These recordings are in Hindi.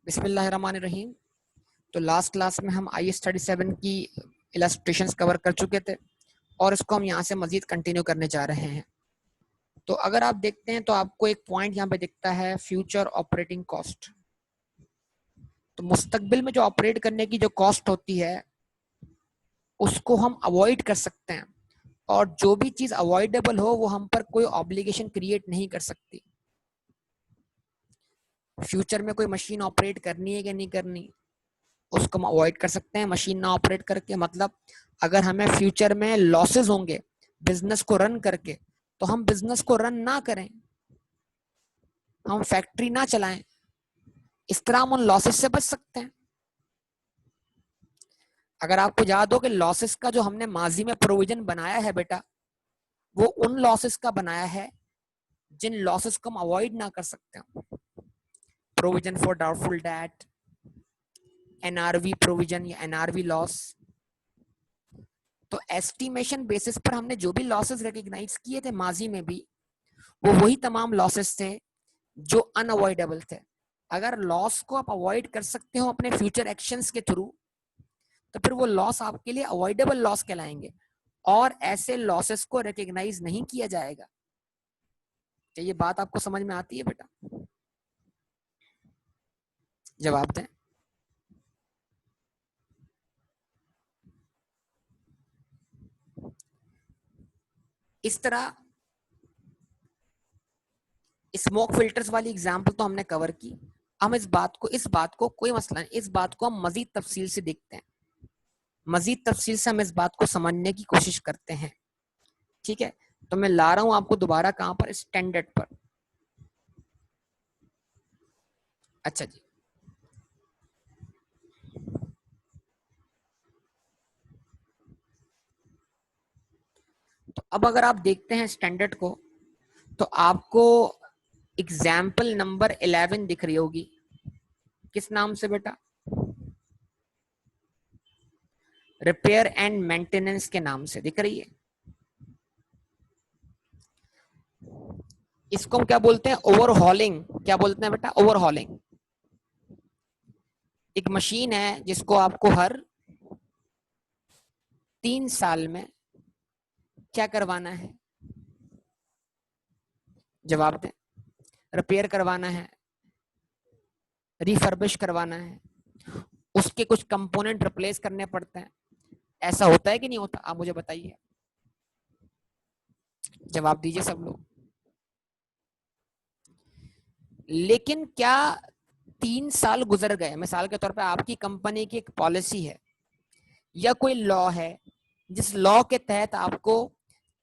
बिस्मिल्लाहिर्रहमानिर्रहीम। तो लास्ट क्लास में हम IS-37 की इलस्ट्रेशंस कवर कर चुके थे और इसको हम यहाँ से मजीद कंटिन्यू करने जा रहे हैं। तो अगर आप देखते हैं तो आपको एक पॉइंट यहाँ पे दिखता है, फ्यूचर ऑपरेटिंग कॉस्ट। तो मुस्तकबिल में जो ऑपरेट करने की जो कॉस्ट होती है उसको हम अवॉइड कर सकते हैं, और जो भी चीज अवॉइडेबल हो वो हम पर कोई ऑब्लिगेशन क्रिएट नहीं कर सकती। फ्यूचर में कोई मशीन ऑपरेट करनी है कि नहीं करनी, उसको हम अवॉइड कर सकते हैं मशीन ना ऑपरेट करके। मतलब अगर हमें फ्यूचर में लॉसेस होंगे बिजनेस को रन करके, तो हम बिजनेस को रन ना करें, हम फैक्ट्री ना चलाएं। इस तरह हम उन लॉसेस से बच सकते हैं। अगर आपको याद हो कि लॉसेस का जो हमने माजी में प्रोविजन बनाया है बेटा, वो उन लॉसेस का बनाया है जिन लॉसेस को हम अवॉइड ना कर सकते हैं। Provision for doubtful debt, NRV provision या NRV लॉस। तो एस्टिमेशन बेसिस पर हमने जो भी लॉसेस रिकॉग्नाइज किए थे माजी में भी, वो वही तमाम लॉसेस थे जो अनअवॉइडेबल थे। अगर लॉस को आप अवॉइड कर सकते हो अपने फ्यूचर एक्शंस के थ्रू, तो फिर वो लॉस आपके लिए अवॉइडेबल लॉस कहलाएंगे और ऐसे लॉसेस को रिकॉग्नाइज नहीं किया जाएगा। क्या ये बात आपको समझ में आती है बेटा? जवाब दें। इस तरह स्मोक फिल्टर्स वाली एग्जांपल तो हमने कवर की। हम इस बात को कोई मसला नहीं, इस बात को हम मजीद तफसील से देखते हैं, मजीद तफसील से हम इस बात को समझने की कोशिश करते हैं। ठीक है, तो मैं ला रहा हूं आपको दोबारा कहां पर, स्टैंडर्ड पर। अच्छा जी, तो अब अगर आप देखते हैं स्टैंडर्ड को, तो आपको एग्जाम्पल नंबर 11 दिख रही होगी। किस नाम से बेटा? रिपेयर एंड मेंटेनेंस के नाम से दिख रही है। इसको हम क्या बोलते हैं? ओवरहॉलिंग। क्या बोलते हैं बेटा? ओवरहॉलिंग। एक मशीन है जिसको आपको हर 3 साल में क्या करवाना है? जवाब दें। रिपेयर करवाना है, रिफर्बिश करवाना है, उसके कुछ कंपोनेंट रिप्लेस करने पड़ते हैं। ऐसा होता है कि नहीं होता? आप मुझे बताइए, जवाब दीजिए सब लोग। लेकिन क्या 3 साल गुजर गए, मिसाल के तौर पे आपकी कंपनी की एक पॉलिसी है या कोई लॉ है जिस लॉ के तहत आपको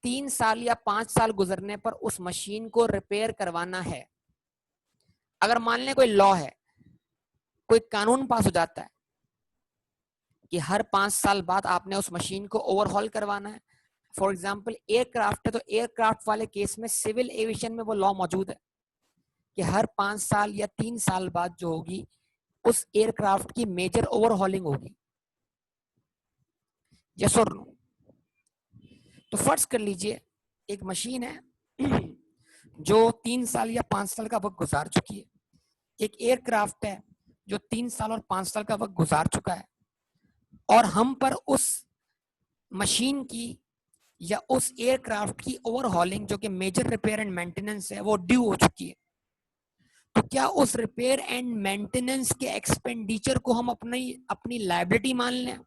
3 साल या 5 साल गुजरने पर उस मशीन को रिपेयर करवाना है। अगर मान लें कोई लॉ है, कोई कानून पास हो जाता है कि हर 5 साल बाद आपने उस मशीन को ओवरहॉल करवाना है। फॉर एग्जाम्पल एयरक्राफ्ट है, तो एयरक्राफ्ट वाले केस में सिविल एविएशन में वो लॉ मौजूद है कि हर 5 साल या 3 साल बाद जो होगी उस एयरक्राफ्ट की मेजर ओवरहॉलिंग होगी। यस और नो? तो फर्ज कर लीजिए एक मशीन है जो 3 साल या 5 साल का वक्त गुजार चुकी है, एक एयरक्राफ्ट है जो 3 साल और 5 साल का वक्त गुजार चुका है, और हम पर उस मशीन की या उस एयरक्राफ्ट की ओवरहॉलिंग जो कि मेजर रिपेयर एंड मेंटेनेंस है वो ड्यू हो चुकी है। तो क्या उस रिपेयर एंड मेंटेनेंस के एक्सपेंडिचर को हम अपनी लायबिलिटी मान लें?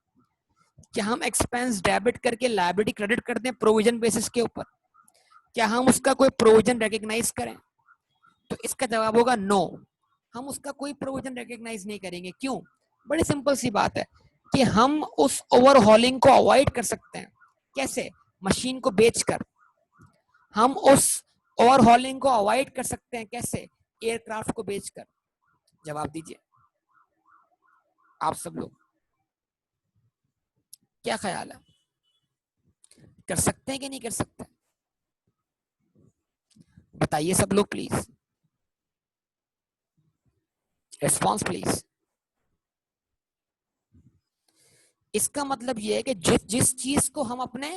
क्या हम एक्सपेंस डेबिट करके लायबिलिटी क्रेडिट कर दें प्रोविजन बेसिस के ऊपर? क्या हम उसका कोई प्रोविजन रिकॉग्नाइज करें? तो इसका जवाब होगा नो, हम उसका कोई प्रोविजन रिकॉग्नाइज नहीं करेंगे। क्यों? बड़ी सिंपल सी बात है कि हम उस ओवरहॉलिंग को अवॉइड कर सकते हैं। कैसे? मशीन को बेचकर हम उस ओवरहॉलिंग को अवॉइड कर सकते हैं। कैसे? एयरक्राफ्ट को बेचकर। जवाब दीजिए आप सब लोग, क्या ख्याल है? कर सकते हैं कि नहीं कर सकते? बताइए सब लोग प्लीज, रिस्पॉन्स प्लीज। इसका मतलब यह है कि जिस चीज को हम अपने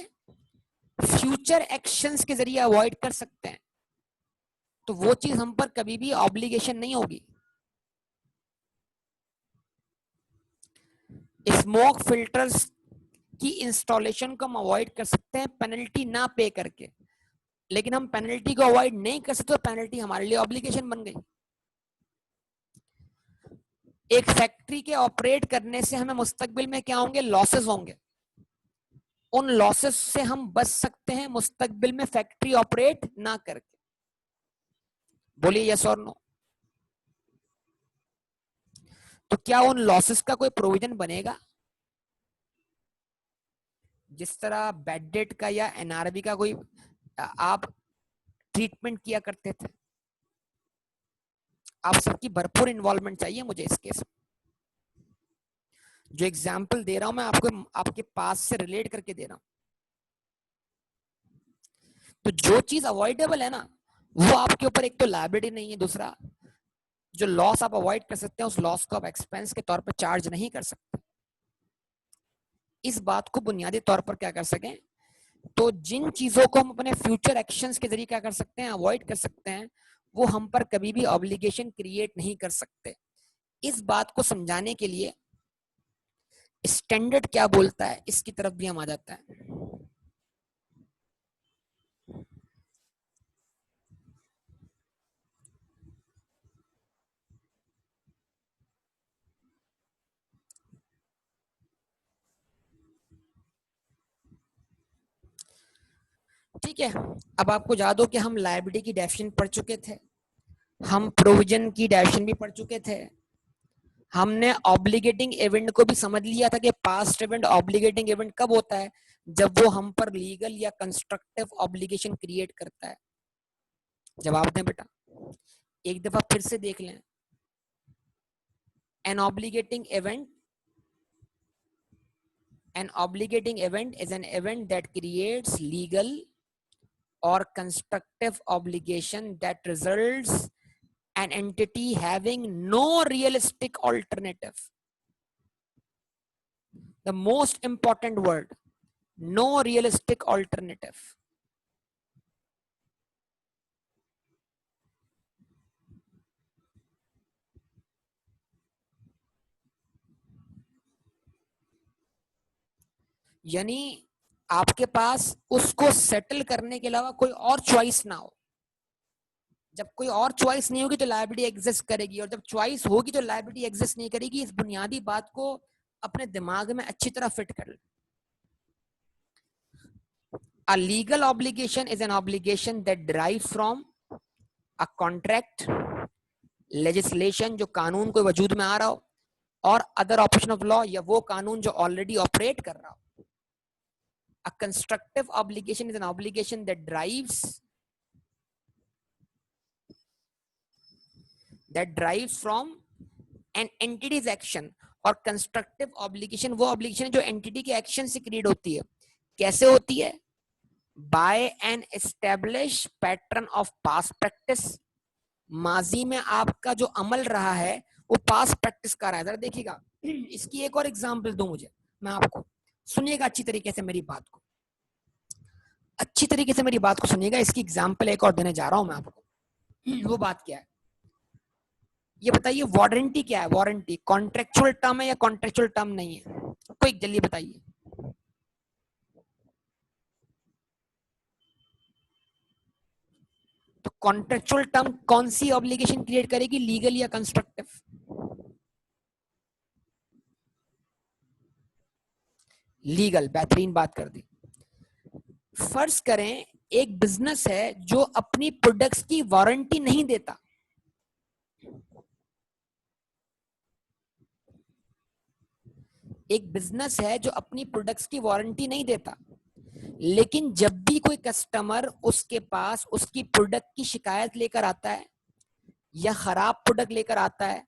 फ्यूचर एक्शंस के जरिए अवॉइड कर सकते हैं, तो वो चीज हम पर कभी भी ऑब्लिगेशन नहीं होगी। स्मोक फिल्टर्स की इंस्टॉलेशन को हम अवॉइड कर सकते हैं पेनल्टी ना पे करके, लेकिन हम पेनल्टी को अवॉइड नहीं कर सकते तो पेनल्टी हमारे लिए ऑब्लिगेशन बन गई। एक फैक्ट्री के ऑपरेट करने से हमें मुस्तकबिल में क्या होंगे, लॉसेस होंगे। उन लॉसेस से हम बच सकते हैं मुस्तकबिल में फैक्ट्री ऑपरेट ना करके। बोलिए यस और नो। तो क्या उन लॉसेस का कोई प्रोविजन बनेगा? जिस तरह बैड डेट का या एनआरबी का कोई आप ट्रीटमेंट किया करते थे, आप सबकी भरपूर इन्वॉल्वमेंट चाहिए मुझे इस केस में। जो एग्जाम्पल दे रहा हूं मैं आपको, आपके पास से रिलेट करके दे रहा हूं। तो जो चीज अवॉइडेबल है ना, वो आपके ऊपर एक तो लायबिलिटी नहीं है, दूसरा जो लॉस आप अवॉइड कर सकते हैं उस लॉस को आप एक्सपेंस के तौर पर चार्ज नहीं कर सकते। इस बात को बुनियादी तौर पर क्या कर सकें, तो जिन चीजों को हम अपने फ्यूचर एक्शंस के जरिए क्या कर सकते हैं, अवॉइड कर सकते हैं, वो हम पर कभी भी ऑब्लिगेशन क्रिएट नहीं कर सकते। इस बात को समझाने के लिए स्टैंडर्ड क्या बोलता है इसकी तरफ भी हम आ जाता है। ठीक है, अब आपको याद हो कि हम लायबिलिटी की डेफिनेशन पढ़ चुके थे, हम प्रोविजन की डेफिनेशन भी पढ़ चुके थे, हमने ऑब्लिगेटिंग इवेंट को भी समझ लिया था कि पास्ट इवेंट ऑब्लिगेटिंग इवेंट कब होता है, जब वो हम पर लीगल या कंस्ट्रक्टिव ऑब्लिगेशन क्रिएट करता है। जवाब दें बेटा, एक दफा फिर से देख लें। An obligating event is an event that creates legal or constructive obligation that results an entity having no realistic alternative. The most important word, no realistic alternative. यानी आपके पास उसको सेटल करने के अलावा कोई और चॉइस ना हो। जब कोई और चॉइस नहीं होगी तो लायबिलिटी एग्जिस्ट करेगी, और जब चॉइस होगी तो लायबिलिटी एग्जिस्ट नहीं करेगी। इस बुनियादी बात को अपने दिमाग में अच्छी तरह फिट कर ले। A legal obligation is an obligation that derives from a contract, legislation जो कानून को वजूद में आ रहा हो, और other option of law या वो कानून जो ऑलरेडी ऑपरेट कर रहा हो। A constructive obligation is an obligation that derives from an entity's action, और कंस्ट्रक्टिव ऑब्लिगेशन वो ऑब्लिगेशन जो एंटिटी के एक्शन से क्रिएट होती है। कैसे होती है? By an establish pattern of past practice. माजी में आपका जो अमल रहा है वो पास्ट प्रैक्टिस का रहा है। जरा देखिएगा, इसकी एक और एग्जांपल दूं मुझे, मैं आपको, सुनिएगा अच्छी तरीके से मेरी बात को, अच्छी तरीके से मेरी बात को सुनिएगा। इसकी एग्जांपल एक और देने जा रहा हूं मैं आपको। वो बात क्या है ये बताइए। वारंटी क्या है? वारंटी कॉन्ट्रेक्चुअल टर्म है या कॉन्ट्रेक्चुअल टर्म नहीं है? कोई जल्दी बताइए। तो कॉन्ट्रेक्चुअल टर्म कौन सी ऑब्लिगेशन क्रिएट करेगी, लीगल या कंस्ट्रक्टिव? लीगल। बेहतरीन बात कर दी। फर्ज करें एक बिजनेस है जो अपनी प्रोडक्ट्स की वारंटी नहीं देता। एक बिजनेस है जो अपनी प्रोडक्ट्स की वारंटी नहीं देता, लेकिन जब भी कोई कस्टमर उसके पास उसकी प्रोडक्ट की शिकायत लेकर आता है या खराब प्रोडक्ट लेकर आता है,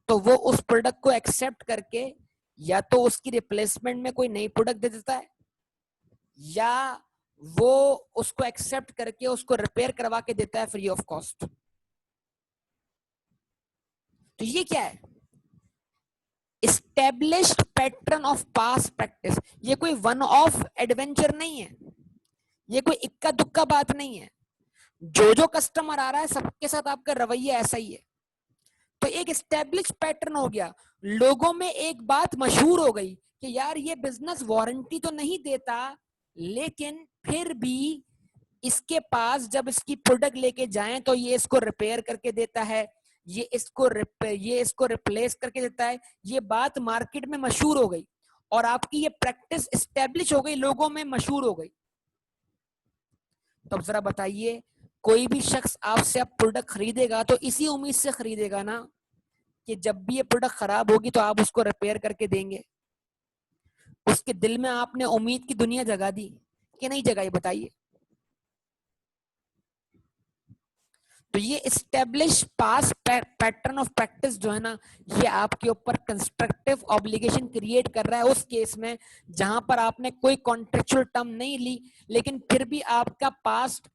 तो वो उस प्रोडक्ट को एक्सेप्ट करके या तो उसकी रिप्लेसमेंट में कोई नई प्रोडक्ट दे देता है, या वो उसको एक्सेप्ट करके उसको रिपेयर करवा के देता है फ्री ऑफ कॉस्ट। तो ये क्या है? Established pattern of past practice. ये कोई वन ऑफ एडवेंचर नहीं है, ये कोई इक्का दुक्का बात नहीं है। जो जो कस्टमर आ रहा है सबके साथ आपका रवैया ऐसा ही है। तो एक एस्टेब्लिश पैटर्न हो गया, लोगों में एक बात मशहूर हो गई कि यार ये बिजनेस वारंटी तो नहीं देता, लेकिन फिर भी इसके पास जब इसकी प्रोडक्ट लेके जाएं तो ये इसको रिपेयर करके देता है, ये इसको रिप्लेस करके देता है। ये बात मार्केट में मशहूर हो गई और आपकी ये प्रैक्टिस एस्टेब्लिश हो गई, लोगों में मशहूर हो गई। तो अब जरा बताइए, कोई भी शख्स आपसे अब प्रोडक्ट खरीदेगा तो इसी उम्मीद से खरीदेगा ना कि जब भी ये प्रोडक्ट खराब होगी तो आप उसको रिपेयर करके देंगे। उसके दिल में आपने उम्मीद की दुनिया जगा दी कि नहीं जगाई, बताइए। तो ये establish pass pattern of practice जो है ना, ये आपके ऊपर कंस्ट्रक्टिव ऑब्लिगेशन क्रिएट कर रहा है उस केस में जहां पर आपने कोई कॉन्ट्रेक्चुअल टर्म नहीं ली, लेकिन फिर भी आपका past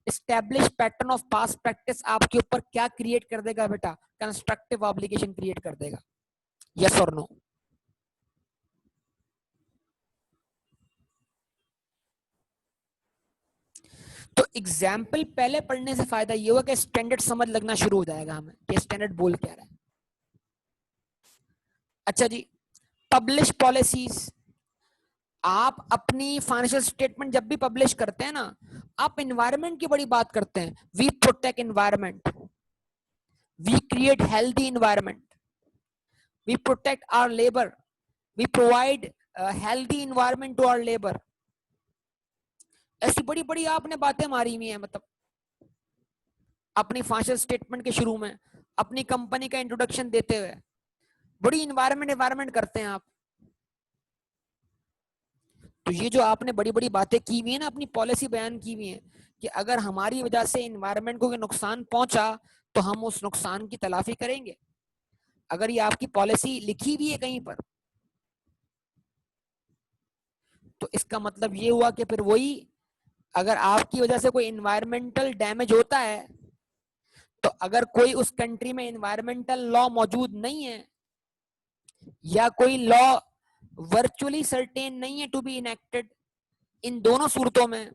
establish pattern of past practice आपके ऊपर क्या क्रिएट कर देगा बेटा? कंस्ट्रक्टिव ऑब्लिगेशन क्रिएट कर देगा। यस और नो? तो एग्जाम्पल पहले पढ़ने से फायदा ये हुआ कि स्टैंडर्ड समझ लगना शुरू हो जाएगा हमें कि स्टैंडर्ड बोल क्या रहा है। अच्छा जी, पब्लिश पॉलिसीज। आप अपनी फाइनेंशियल स्टेटमेंट जब भी पब्लिश करते हैं ना, आप एनवायरनमेंट की बड़ी बात करते हैं। We protect environment, we create healthy environment, we protect our labour, we provide healthy environment to our labour. ऐसी बड़ी बड़ी आपने बातें मारी हुई है, मतलब अपनी फाइनेंशियल स्टेटमेंट के शुरू में अपनी कंपनी का इंट्रोडक्शन देते हुए बड़ी एनवायरनमेंट करते हैं आप। तो ये जो आपने बड़ी बड़ी बातें की हुई है ना, अपनी पॉलिसी बयान की हुई है कि अगर हमारी वजह से एनवायरनमेंट को नुकसान पहुंचा तो हम उस नुकसान की तलाफी करेंगे। अगर ये आपकी पॉलिसी लिखी हुई है कहीं पर, तो इसका मतलब ये हुआ कि फिर वही, अगर आपकी वजह से कोई एनवायरमेंटल डैमेज होता है, तो अगर कोई उस कंट्री में एनवायरमेंटल लॉ मौजूद नहीं है या कोई लॉ वर्चुअली सर्टेन नहीं है टू बी इनेक्टेड, इन दोनों सूरतों में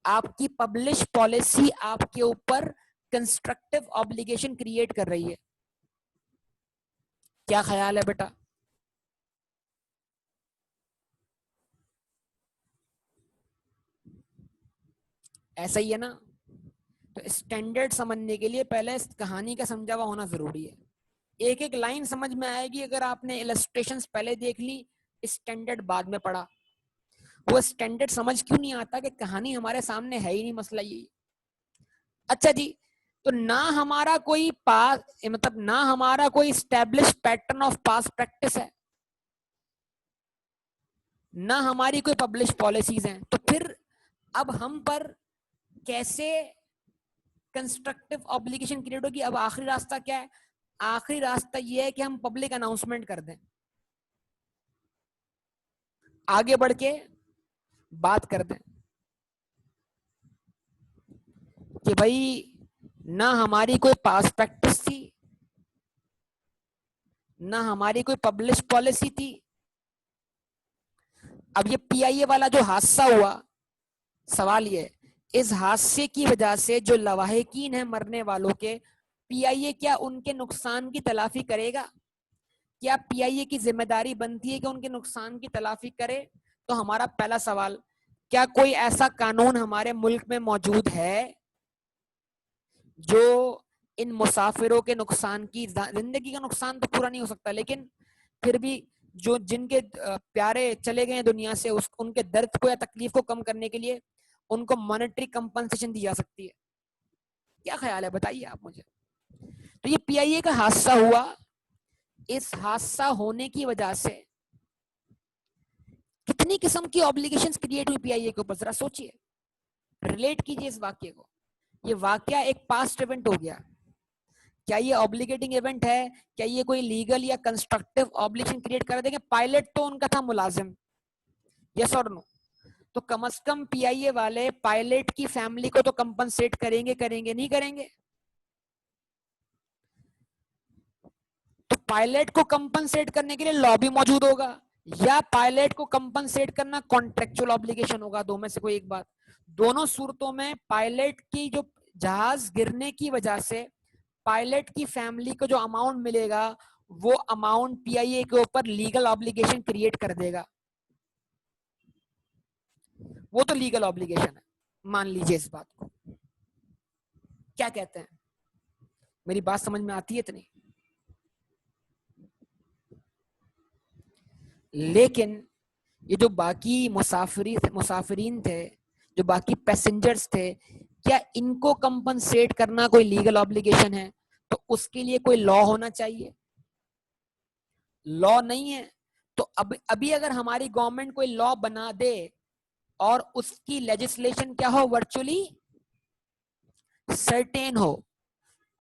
आपकी पब्लिश पॉलिसी आपके ऊपर कंस्ट्रक्टिव ऑब्लिगेशन क्रिएट कर रही है। क्या ख्याल है बेटा? ऐसा ही है ना? तो स्टैंडर्ड समझने के लिए पहले इस कहानी का समझा हुआ होना जरूरी है। एक एक लाइन समझ में आएगी अगर आपने इलस्ट्रेशंस पहले देख ली, स्टैंडर्ड बाद में पढ़ा। वो स्टैंडर्ड समझ क्यों नहीं आता कि कहानी हमारे सामने है ही नहीं, मसला यही। अच्छा जी, तो ना हमारा कोई पास, मतलब ना हमारा कोई establish pattern of pass practice है, ना हमारी कोई पब्लिश पॉलिसीज हैं, तो फिर अब हम पर कैसे कंस्ट्रक्टिव ऑब्लिगेशन क्रिएट होगी? अब आखिरी रास्ता क्या है? आखिरी रास्ता यह है कि हम पब्लिक अनाउंसमेंट कर दें, आगे बढ़ के बात कर दें कि भाई ना हमारी कोई पास प्रैक्टिस थी, ना हमारी कोई पब्लिश पॉलिसी थी। अब ये पीआईए वाला जो हादसा हुआ, सवाल ये, इस हादसे की वजह से जो लवाहिकीन है मरने वालों के, पीआईए क्या उनके नुकसान की तलाफी करेगा? क्या पीआईए की जिम्मेदारी बनती है कि उनके नुकसान की तलाफी करे? तो हमारा पहला सवाल, क्या कोई ऐसा कानून हमारे मुल्क में मौजूद है जो इन मुसाफिरों के नुकसान की, जिंदगी का नुकसान तो पूरा नहीं हो सकता, लेकिन फिर भी जो जिनके प्यारे चले गए दुनिया से, उनके दर्द को या तकलीफ को कम करने के लिए उनको मॉनेटरी कंपनसेशन दी जा सकती है? क्या ख्याल है, बताइए आप मुझे। तो ये पीआईए का हादसा हुआ, इस हादसा होने की वजह से कितनी किस्म की ऑब्लिगेशंस क्रिएट हुई पीआईए के ऊपर, जरा सोचिए, रिलेट कीजिए इस वाक्य को। ये वाक्य एक पास्ट इवेंट हो गया, क्या ये ऑब्लिगेटिंग इवेंट है? क्या ये कोई लीगल या कंस्ट्रक्टिव ऑब्लिगेशन क्रिएट कर देंगे? पायलट तो उनका था मुलाजिम, यस और नो? तो कम से कम पीआईए वाले पायलट की फैमिली को तो कंपनसेट करेंगे, करेंगे नहीं करेंगे? तो पायलट को कंपनसेट करने के लिए लॉ भी मौजूद होगा, या पायलट को कंपनसेट करना कॉन्ट्रेक्चुअल ऑब्लिगेशन होगा, दो में से कोई एक बात। दोनों सूरतों में पायलट की जो जहाज गिरने की वजह से पायलट की फैमिली को जो अमाउंट मिलेगा वो अमाउंट पीआईए के ऊपर लीगल ऑब्लिगेशन क्रिएट कर देगा। वो तो लीगल ऑब्लिगेशन है, मान लीजिए इस बात को। क्या कहते हैं, मेरी बात समझ में आती है इतनी? लेकिन ये जो बाकी मुसाफिरीन थे, जो बाकी पैसेंजर्स थे, क्या इनको कंपनसेट करना कोई लीगल ऑब्लिगेशन है? तो उसके लिए कोई लॉ होना चाहिए। लॉ नहीं है तो अभी अगर हमारी गवर्नमेंट कोई लॉ बना दे और उसकी लेजिस्लेशन क्या हो, वर्चुअली सर्टेन हो,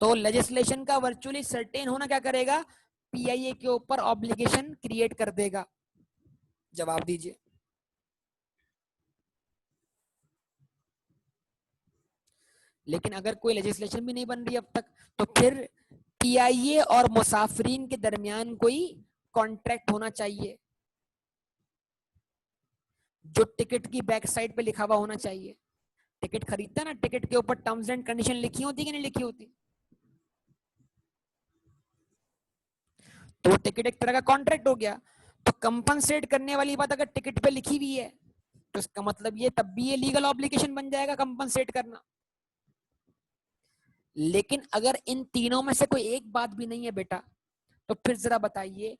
तो लेजिस्लेशन का वर्चुअली सर्टेन होना क्या करेगा, पीआईए के ऊपर ऑब्लिगेशन क्रिएट कर देगा। जवाब दीजिए। लेकिन अगर कोई लेजिस्लेशन भी नहीं बन रही अब तक, तो फिर पीआईए और मुसाफिरीन के दरमियान कोई कॉन्ट्रैक्ट होना चाहिए, जो टिकट की बैक साइड पे लिखा हुआ होना चाहिए। टिकट खरीदता ना, टिकट के ऊपर टर्म्स एंड कंडीशन लिखी होती कि नहीं लिखी होती? तो वो टिकट एक तरह का कॉन्ट्रैक्ट हो गया। तो कंपनसेट करने वाली बात अगर टिकट पे लिखी हुई है तो इसका मतलब ये तब भी ये लीगल ऑब्लिगेशन बन जाएगा कंपनसेट करना। लेकिन अगर इन तीनों में से कोई एक बात भी नहीं है बेटा, तो फिर जरा बताइए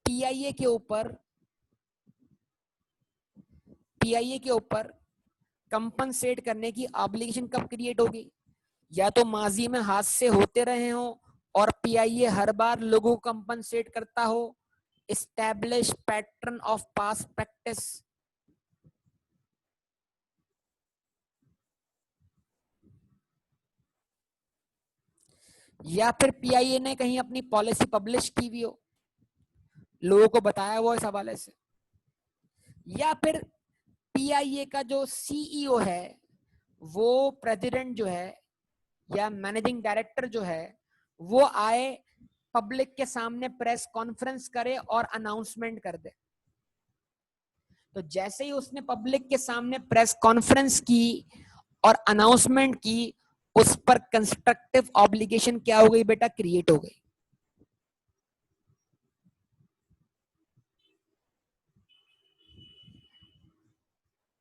पीआईए के ऊपर कंपनसेट करने की ऑब्लिगेशन कब क्रिएट होगी? या तो माजी में हादसे होते रहे हो और पीआईए हर बार लोगों को कंपनसेट करता हो, establish pattern of past practice, या फिर पीआईए ने कहीं अपनी पॉलिसी पब्लिश की हुई हो, लोगों को बताया हुआ इस हवाले से, या फिर पीआईए का जो सीईओ है वो प्रेसिडेंट जो है या मैनेजिंग डायरेक्टर जो है वो आए पब्लिक के सामने प्रेस कॉन्फ्रेंस करे और अनाउंसमेंट कर दे। तो जैसे ही उसने पब्लिक के सामने प्रेस कॉन्फ्रेंस की और अनाउंसमेंट की, उस पर कंस्ट्रक्टिव ऑब्लिगेशन क्या हो गई बेटा, क्रिएट हो गई।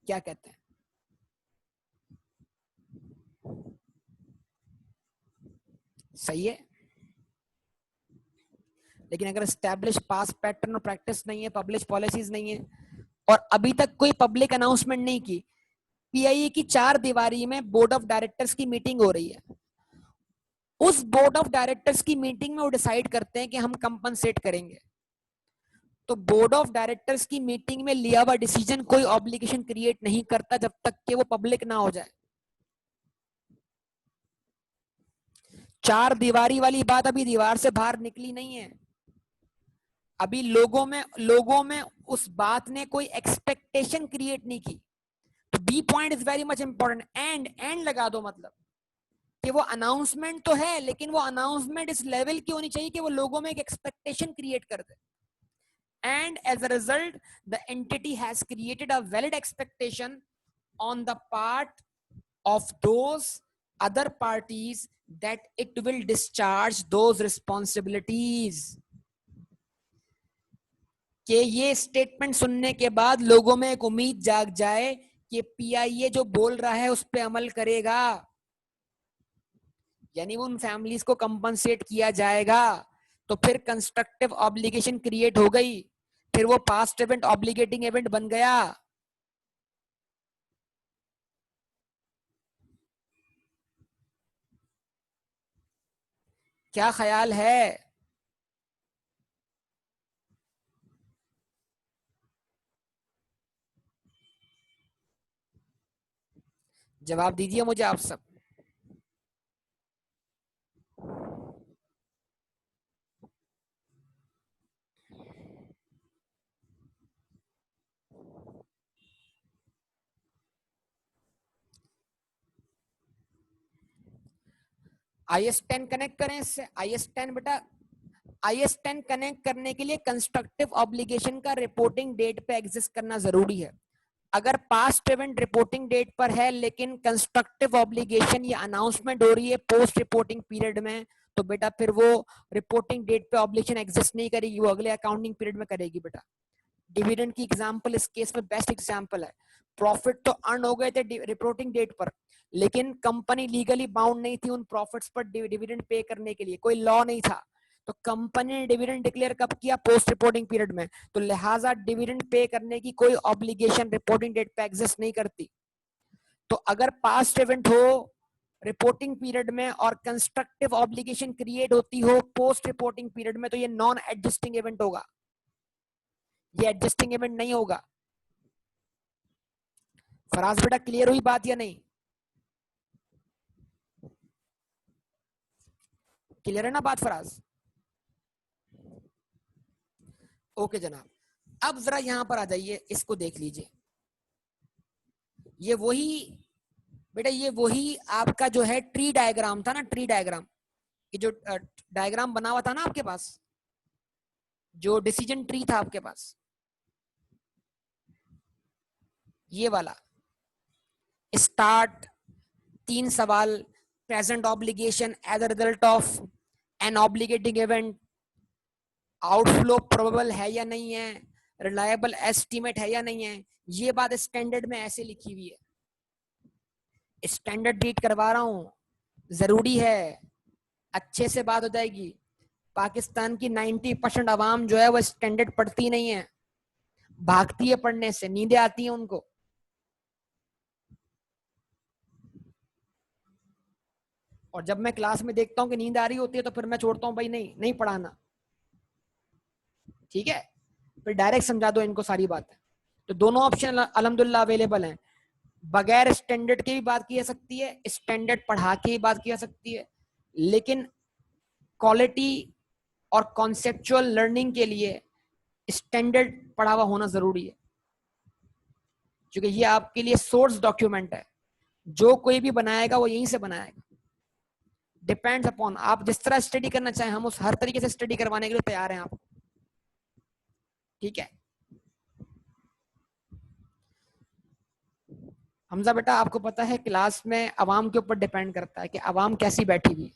क्या कहते हैं? सही है। लेकिन अगर स्टैब्लिश पास पैटर्न और प्रैक्टिस नहीं है, पब्लिश पॉलिसीज नहीं है और अभी तक कोई पब्लिक अनाउंसमेंट नहीं की, पीआईए की 4 दीवारी में बोर्ड ऑफ डायरेक्टर्स की मीटिंग हो रही है, उस बोर्ड ऑफ डायरेक्टर्स की मीटिंग में वो डिसाइड करते हैं कि हम कंपनसेट करेंगे, तो बोर्ड ऑफ डायरेक्टर्स की मीटिंग में लिया हुआ डिसीजन कोई ऑब्लिगेशन क्रिएट नहीं करता जब तक कि वो पब्लिक ना हो जाए। 4 दीवारी वाली बात अभी दीवार से बाहर निकली नहीं है, अभी लोगों में उस बात ने कोई एक्सपेक्टेशन क्रिएट नहीं की। तो B point is very much important, and लगा दो, मतलब कि वो अनाउंसमेंट तो है लेकिन वो अनाउंसमेंट इस लेवल की होनी चाहिए कि वो लोगों में एक एक्सपेक्टेशन क्रिएट कर दे, and as a result the entity has created a valid expectation on the part of those other parties that it will discharge those responsibilities। कि ये स्टेटमेंट सुनने के बाद लोगों में एक उम्मीद जाग जाए कि पीआईए जो बोल रहा है उस पर अमल करेगा, यानी उन फैमिलीज को कंपनसेट किया जाएगा। तो फिर कंस्ट्रक्टिव ऑब्लिगेशन क्रिएट हो गई, फिर वो पास्ट इवेंट ऑब्लिगेटिंग इवेंट बन गया। क्या ख्याल है? जवाब दीजिए मुझे आप सब। IS-10 कनेक्ट करें इससे। IS-10 बेटा, IS-10 कनेक्ट करने के लिए कंस्ट्रक्टिव ऑब्लिगेशन का रिपोर्टिंग डेट पे एग्जिस्ट करना जरूरी है। अगर पास्ट इवेंट रिपोर्टिंग डेट पर है लेकिन कंस्ट्रक्टिव ऑब्लिगेशन या अनाउंसमेंट हो रही है पोस्ट रिपोर्टिंग पीरियड में, तो बेटा फिर वो रिपोर्टिंग डेट पे ऑब्लिगेशन एग्जिस्ट नहीं करेगी, वो अगले अकाउंटिंग पीरियड में करेगी बेटा। डिविडेंड की एग्जांपल इस केस में बेस्ट एग्जांपल है। प्रॉफिट तो अर्न हो गए थे रिपोर्टिंग डेट पर, लेकिन कंपनी लीगली बाउंड नहीं थी उन प्रॉफिट्स पर डिविडेंड पे करने के लिए, कोई लॉ नहीं था। तो कंपनी ने डिविडेंड डिक्लेयर कब किया? पोस्ट रिपोर्टिंग पीरियड में। तो लिहाजा डिविडेंड पे करने की कोई ऑब्लिगेशन रिपोर्टिंग डेट पे एग्जिस्ट नहीं करती। तो अगर पास्ट इवेंट हो रिपोर्टिंग पीरियड में और कंस्ट्रक्टिव ऑब्लिगेशन क्रिएट होती हो पोस्ट रिपोर्टिंग पीरियड में, तो ये नॉन एडजस्टिंग इवेंट होगा, ये एडजस्टिंग इवेंट नहीं होगा। फराज बेटा क्लियर हुई बात या नहीं? क्लियर है ना बात फराज? ओके जनाब, अब जरा यहां पर आ जाइए, इसको देख लीजिए। ये वही बेटा, ये वही आपका जो है ट्री डायग्राम था ना, ट्री डायग्राम, ये जो डायग्राम बना हुआ था ना आपके पास, जो डिसीजन ट्री था आपके पास, ये वाला स्टार्ट, 3 सवाल, present obligation as a result of an obligating event, outflow probable है या नहीं है, रिलायबल एस्टीमेट है या नहीं है। ये बात स्टैंडर्ड में ऐसे लिखी हुई है, स्टैंडर्ड रीड करवा रहा हूं, जरूरी है, अच्छे से बात हो जाएगी। पाकिस्तान की 90% आवाम जो है वो स्टैंडर्ड पढ़ती नहीं है, भागती है पढ़ने से, नींदें आती हैं उनको। और जब मैं क्लास में देखता हूँ कि नींद आ रही होती है तो फिर मैं छोड़ता हूँ, भाई नहीं नहीं पढ़ाना, ठीक है, फिर डायरेक्ट समझा दो इनको सारी बात। तो दोनों ऑप्शन अल्हम्दुलिल्लाह अवेलेबल हैं। बगैर स्टैंडर्ड के भी बात की जा सकती है, स्टैंडर्ड पढ़ा के भी बात की जा सकती है, लेकिन क्वालिटी और कॉन्सेप्चुअल लर्निंग के लिए स्टैंडर्ड पढ़ा हुआ होना जरूरी है, क्योंकि ये आपके लिए सोर्स डॉक्यूमेंट है, जो कोई भी बनाएगा वो यहीं से बनाएगा। डिपेंड्स अपॉन आप जिस तरह स्टडी करना चाहें, हम उस हर तरीके से स्टडी करवाने के लिए तैयार हैं आपको, ठीक है। हमजा बेटा आपको पता है क्लास में अवाम के ऊपर डिपेंड करता है कि अवाम कैसी बैठी हुई,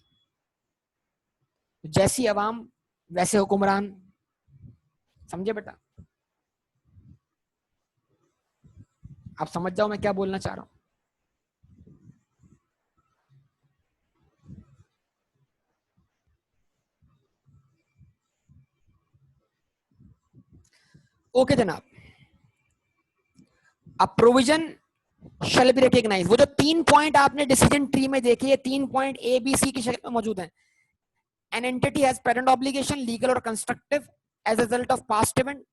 जैसी अवाम वैसे हुक्मरान, समझे बेटा? आप समझ जाओ मैं क्या बोलना चाह रहा हूं। ओके जनाब, अब प्रोविजन शैल बी रिकॉग्नाइज, वो जो 3 पॉइंट आपने डिसीजन ट्री में देखे, ये 3 पॉइंट ए बी सी की शक्ल में मौजूद हैं। An entity has present obligation legal और constructive as a result of past event.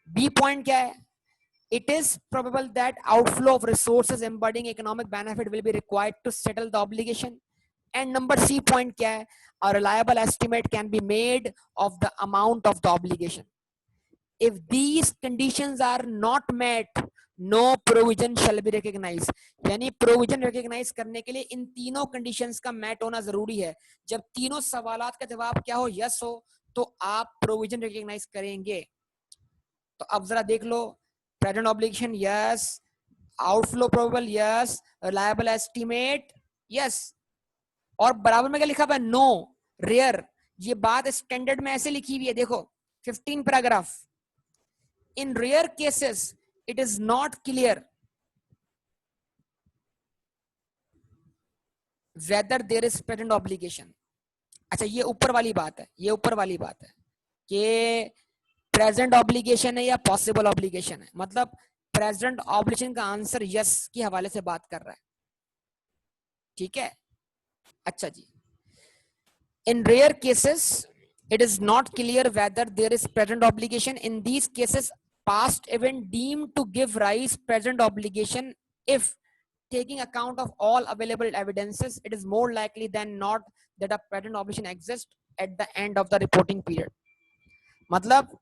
B point क्या है? It is probable that outflow of resources embodying economic benefit will be required to settle the obligation. And number C point क्या है? A reliable estimate can be made of the amount of the obligation. If these conditions are not met, no provision shall be recognized. यानी प्रोविजन रिकॉग्नाइज करने के लिए इन तीनों कंडीशंस का मैट होना जरूरी है। जब तीनों सवालात का जवाब क्या हो, यस हो, तो आप प्रोविजन रिकॉग्नाइज करेंगे। तो अब जरा देख लो, present obligation yes, outflow probable yes, reliable estimate yes, और बराबर में क्या लिखा हुआ है? No, rare. ये बात स्टैंडर्ड में ऐसे लिखी हुई है, देखो 15 paragraph. In rare cases it is not clear whether there is present obligation. अच्छा ये ऊपर वाली बात है, ये ऊपर वाली बात है कि प्रेजेंट ऑब्लिगेशन है या पॉसिबल ऑब्लिगेशन है, मतलब प्रेजेंट ऑब्लिगेशन का आंसर यस के हवाले से बात कर रहा है, ठीक है। अच्छा जी, in rare cases it is not clear whether there is present obligation. In these cases past event deemed to give rise present obligation. If taking account of all available evidences, it is more likely than not that a present obligation exists at the end of the reporting period. मतलब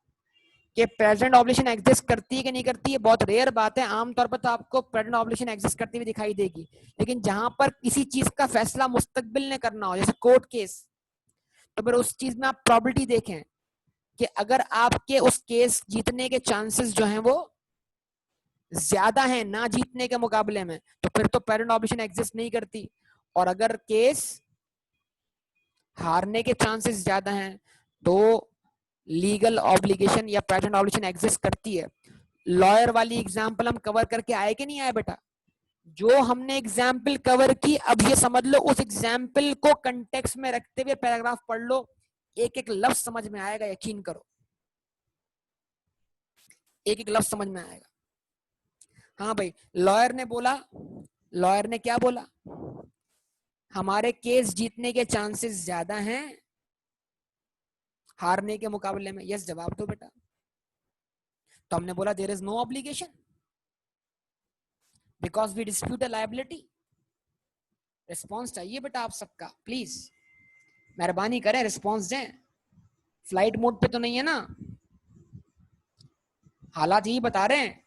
कि प्रेजेंट ऑब्लिगेशन एग्जिस्ट करती है कि नहीं करती है, बहुत रेयर बात है। आमतौर पर तो आपको प्रेजेंट ऑब्लिगेशन एग्जिस्ट करती हुई दिखाई देगी, लेकिन जहां पर किसी चीज का फैसला मुस्तकबिल ने करना हो, जैसे कोर्ट केस, तो फिर उस चीज में आप प्रॉबिलिटी देखें कि अगर आपके उस केस जीतने के चांसेस जो हैं वो ज्यादा हैं ना जीतने के मुकाबले में, तो फिर तो प्रेजेंट ऑब्लिगेशन एग्जिस्ट नहीं करती। और अगर केस हारने के चांसेस ज्यादा हैं तो लीगल ऑब्लिगेशन या पेटेंट ऑब्लिगेशन एग्जिस्ट करती है। लॉयर वाली एग्जांपल हम कवर करके आए कि नहीं आए बेटा? जो हमने एग्जाम्पल कवर की, अब ये समझ लो उस एग्जाम्पल को कंटेक्स्ट में रखते हुए पैराग्राफ पढ़ लो, एक एक लफ्ज समझ में आएगा, यकीन करो, एक एक लफ्ज समझ में आएगा। हाँ भाई, लॉयर ने बोला, लॉयर ने क्या बोला? हमारे केस जीतने के चांसेस ज्यादा हैं हारने के मुकाबले में। यस जवाब दो बेटा। तो हमने बोला there is no obligation because we dispute a liability. Response चाहिए बेटा आप सबका, प्लीज मेहरबानी करें रिस्पॉन्स दें। फ्लाइट मोड पे तो नहीं है ना? हालात यही बता रहे हैं।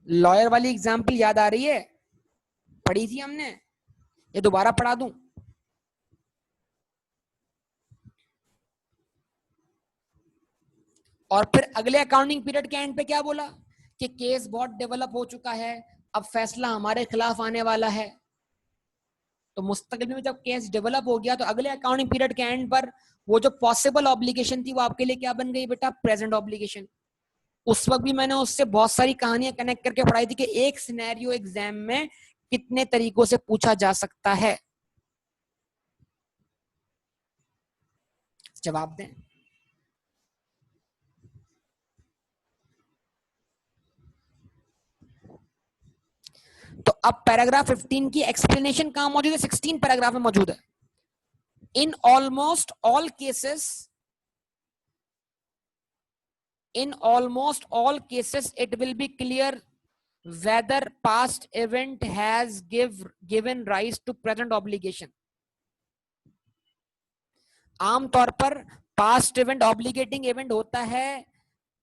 लॉयर वाली एग्जाम्पल याद आ रही है? पढ़ी थी हमने, ये दोबारा पढ़ा दूं? और फिर अगले अकाउंटिंग पीरियड के एंड पे क्या बोला कि केस बहुत डेवलप हो चुका है, अब फैसला हमारे खिलाफ आने वाला है। तो मुस्तकबिल में जब केस डेवलप हो गया तो अगले अकाउंटिंग पीरियड के एंड पर वो जो पॉसिबल ऑब्लिगेशन थी वो आपके लिए क्या बन गई बेटा? Present obligation. उस वक्त भी मैंने उससे बहुत सारी कहानियां कनेक्ट करके पढ़ाई थी कि एक सिनेरियो एग्जाम में कितने तरीकों से पूछा जा सकता है। जवाब दें। तो अब पैराग्राफ 15 की एक्सप्लेनेशन कहां मौजूद है? 16 पैराग्राफ में मौजूद है। In almost all cases, in almost all cases it will be clear whether past event has given rise to present obligation। आमतौर पर पास्ट इवेंट ऑब्लिगेटिंग इवेंट होता है,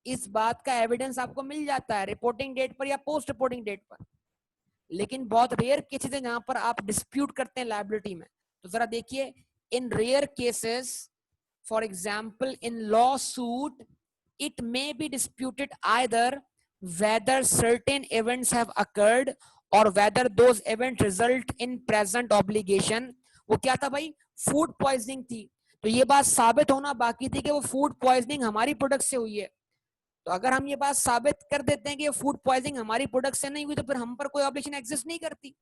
इस बात का एविडेंस आपको मिल जाता है रिपोर्टिंग डेट पर या पोस्ट रिपोर्टिंग डेट पर। लेकिन बहुत रेयर केसेस है जहां पर आप डिस्प्यूट करते हैं लायबिलिटी में। तो जरा देखिए, in rare cases, for example in lawsuit, it may be disputed either whether certain events have occurred or whether those events result in present obligation। वो क्या था भाई? फूड पॉइजनिंग थी। तो ये बात साबित होना बाकी थी कि वो फूड पॉइजनिंग हमारी प्रोडक्ट से हुई है। तो अगर हम ये बात साबित कर देते हैं कि फूड पॉइजनिंग हमारी प्रोडक्ट से नहीं हुई तो फिर हम पर कोई ऑब्लिगेशन एग्जिस्ट नहीं करती।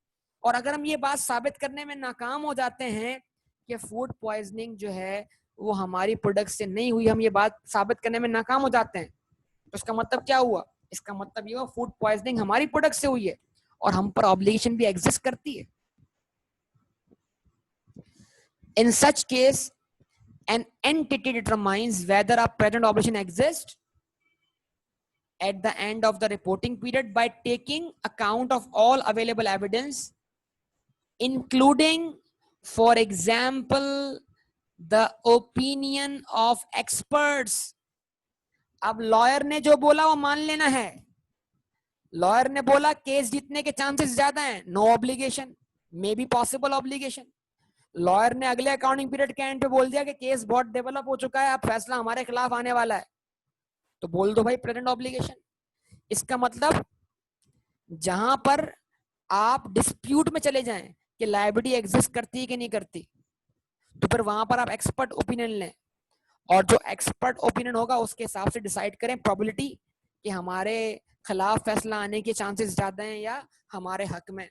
और अगर हम ये बात साबित करने में नाकाम हो जाते हैं कि फूड पॉइजनिंग जो है वो हमारी प्रोडक्ट से नहीं हुई, हम ये बात साबित करने में नाकाम हो जाते हैं, तो इसका मतलब क्या हुआ? इसका मतलब ये हुआ फूड पॉइजनिंग हमारी प्रोडक्ट से हुई है और हम पर ऑब्लिगेशन भी एग्जिस्ट करती है। In such case an entity determines whether a present obligation exists at the end of the reporting period by taking account of all available evidence, including, for example, the opinion of experts। अब लॉयर ने जो बोला वो मान लेना है। लॉयर ने बोला केस जीतने के चांसेस ज्यादा हैं, no obligation, may be possible obligation. Lawyer ने अगले अकाउंटिंग पीरियड के एंड पे बोल दिया कि केस बहुत डेवलप हो चुका है, अब फैसला हमारे खिलाफ आने वाला है, तो बोल दो भाई प्रेजेंट ऑब्लिगेशन। इसका मतलब जहां पर आप डिस्प्यूट में चले जाएं कि लायबिलिटी एग्जिस्ट करती है कि नहीं करती, तो फिर वहां पर आप एक्सपर्ट ओपिनियन लें और जो एक्सपर्ट ओपिनियन होगा उसके हिसाब से डिसाइड करें प्रोबेबिलिटी कि हमारे खिलाफ फैसला आने के चांसेस ज्यादा हैं या हमारे हक में।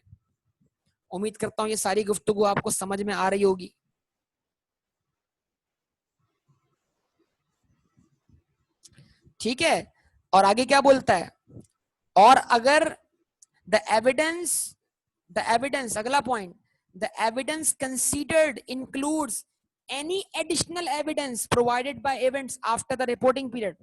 उम्मीद करता हूं ये सारी गुफ्तगू आपको समझ में आ रही होगी। ठीक है, और आगे क्या बोलता है? और अगर द एविडेंस, अगला point, the evidence considered includes any additional evidence provided by events after the reporting period.